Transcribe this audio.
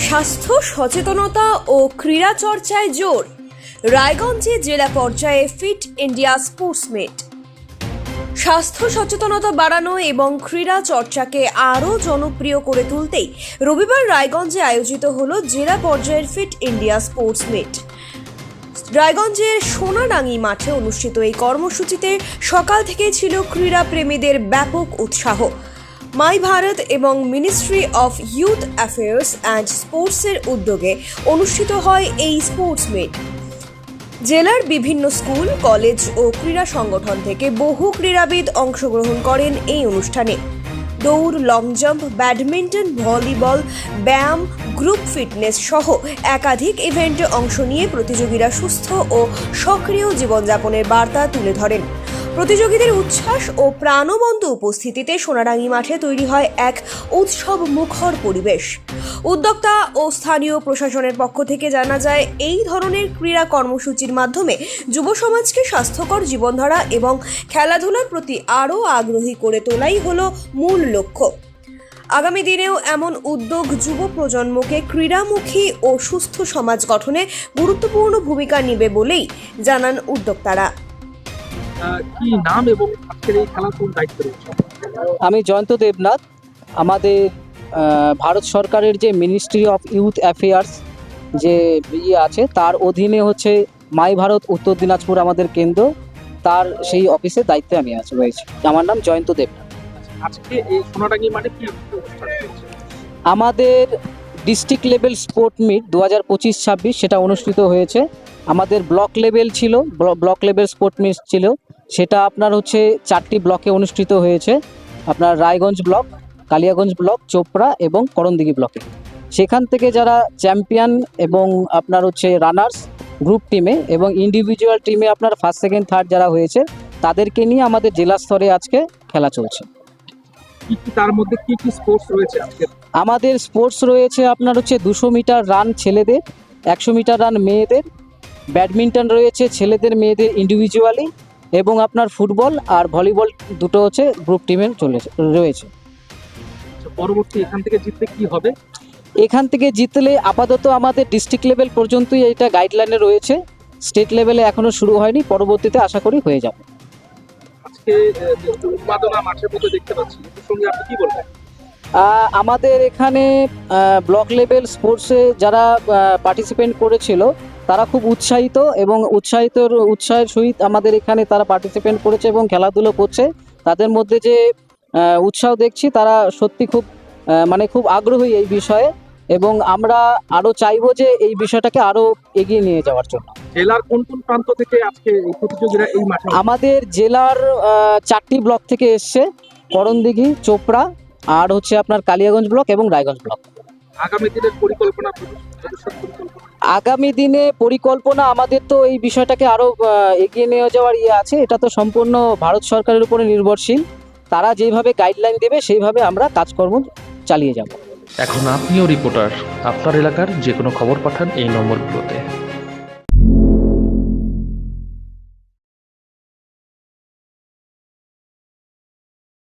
স্বাস্থ্য সচেতনতা ও ক্রীড়া চর্চায় জোর। রায়গঞ্জে জেলা পর্যায়ে ফিট ইন্ডিয়া স্পোর্টস মিট। স্বাস্থ্য সচেতনতা বাড়ানো এবং ক্রীড়া চর্চাকে আরও জনপ্রিয় করে তুলতেই রবিবার রায়গঞ্জে আয়োজিত হলো জেলা পর্যায়ের ফিট ইন্ডিয়া স্পোর্টস মিট। রায়গঞ্জের সোনাডাঙ্গি মাঠে অনুষ্ঠিত এই কর্মসূচিতে সকাল থেকেই ছিল ক্রীড়া প্রেমীদের ব্যাপক উৎসাহ। মাই ভারত এবং ministry of youth affairs and স্পোর্টসের উদ্যোগে অনুষ্ঠিত হয় এই স্পোর্টস মিট। জেলার বিভিন্ন স্কুল, কলেজ ও ক্রীড়া সংগঠন থেকে বহু ক্রীড়াবিদ অংশগ্রহণ করেন এই অনুষ্ঠানে। দৌড়, লং জাম্প, ব্যাডমিন্টন, ভলিবল, ব্যায়াম, গ্রুপ ফিটনেস সহ একাধিক ইভেন্টে অংশ নিয়ে প্রতিযোগীরা সুস্থ ও সক্রিয় জীবনযাপনের বার্তা তুলে ধরেন। প্রতিযোগীদের উচ্ছ্বাস ও প্রাণবন্ত উপস্থিতিতে সোনাডাঙ্গি মাঠে তৈরি হয় এক উৎসব মুখর পরিবেশ। উদ্যোক্তা ও স্থানীয় প্রশাসনের পক্ষ থেকে জানা যায়, এই ধরনের ক্রীড়া কর্মসূচির মাধ্যমে যুব সমাজকে স্বাস্থ্যকর জীবনধারা এবং খেলাধুলার প্রতি আরও আগ্রহী করে তোলাই হলো মূল লক্ষ্য। আগামী দিনেও এমন উদ্যোগ যুব প্রজন্মকে ক্রীড়ামুখী ও সুস্থ সমাজ গঠনে গুরুত্বপূর্ণ ভূমিকা নেবে বলেই জানান উদ্যোক্তারা। কি নাম এবং আজকের এই খেলা কোন দায়িত্ব রয়েছে? আমি জয়ন্ত দেবনাথ। আমাদের ভারত সরকারের যে মিনিস্ট্রি অফ ইউথ অ্যাফেয়ার্স যে আছে তার অধীনে হচ্ছে মাই ভারত উত্তর দিনাজপুর আমাদের কেন্দ্র, তার সেই অফিসের দায়িত্বে আমি রয়েছি। আমার নাম জয়ন্ত দেবনাথ। আজকে এই সোনাডাঙ্গি মাঠে কি অনুষ্ঠান হয়েছে? আমাদের ডিস্ট্রিক্ট লেভেল স্পোর্ট মিট 2025-26 সেটা অনুষ্ঠিত হয়েছে। আমাদের ব্লক লেভেল ছিল, ব্লক লেভেল স্পোর্ট মিট ছিল, সেটা আপনার হচ্ছে 4টি ব্লকে অনুষ্ঠিত হয়েছে। আপনার রায়গঞ্জ ব্লক, কালিয়াগঞ্জ ব্লক, চোপড়া এবং করণদিঘি ব্লকে। সেখান থেকে যারা চ্যাম্পিয়ন এবং আপনার হচ্ছে রানার্স গ্রুপ টিমে এবং ইন্ডিভিজুয়াল টিমে আপনার ফার্স্ট, সেকেন্ড, থার্ড যারা হয়েছে তাদেরকে নিয়ে আমাদের জেলা স্তরে আজকে খেলা চলছে। তার মধ্যে কি কি স্পোর্টস রয়েছে আজকে? আমাদের স্পোর্টস রয়েছে আপনার হচ্ছে 200 মিটার রান ছেলেদের, 100 মিটার রান মেয়েদের, ব্যাডমিন্টন রয়েছে ছেলেদের মেয়েদের ইন্ডিভিজুয়ালি, এবং আপনার ফুটবল আর ভলিবল দুটো হচ্ছে গ্রুপ টিমে রয়েছে। পরবর্তী এখান থেকে জিতলে কি হবে? এখান থেকে জিতলে আপাতত আমাদের ডিস্ট্রিক্ট লেভেল পর্যন্তই এটা গাইডলাইনে রয়েছে, স্টেট লেভেলে এখনো শুরু হয়নি, পরবর্তীতে আশা করি হয়ে যাবে। আজকে উন্মাদনা মাঠের মধ্যে দেখতে পাচ্ছি, এর সঙ্গে আপনি কি বলবেন? আমাদের এখানে ব্লক লেভেল স্পোর্টসে যারা পার্টিসিপেন্ট করেছিল তারা খুব উৎসাহিত এবং উৎসাহের সহিত আমাদের এখানে তারা পার্টিসিপেন্ট করেছে এবং খেলাধুলো করছে। তাদের মধ্যে যে উৎসাহ দেখছি, তারা সত্যি খুব আগ্রহী এই বিষয়ে, এবং আমরা আরও চাইবো যে এই বিষয়টাকে আরও এগিয়ে নিয়ে যাওয়ার জন্য। জেলার কোন কোন প্রান্ত থেকে আজকে এই প্রতিযোগীরা এই মাঠে? আমাদের জেলার 4টি ব্লক থেকে এসছে, করণদিঘি, চোপড়া আর হচ্ছে আপনার কালিয়াগঞ্জ ব্লক এবং রায়গঞ্জ ব্লক। আগামী দিনের পরিকল্পনা? আগামী দিনে পরিকল্পনা আমাদের তো এই বিষয়টাকে আরও এগিয়ে নিয়ে যাওয়ার আছে। এটা তো সম্পূর্ণ ভারত সরকারের উপরে নির্ভরশীল, তারা যেভাবে গাইডলাইন দেবে সেইভাবে আমরা কাজকর্ম চালিয়ে যাব। এখন আপনিও রিপোর্টার, আপনার এলাকার যে কোনো খবর পাঠান এই নম্বরগুলোতে।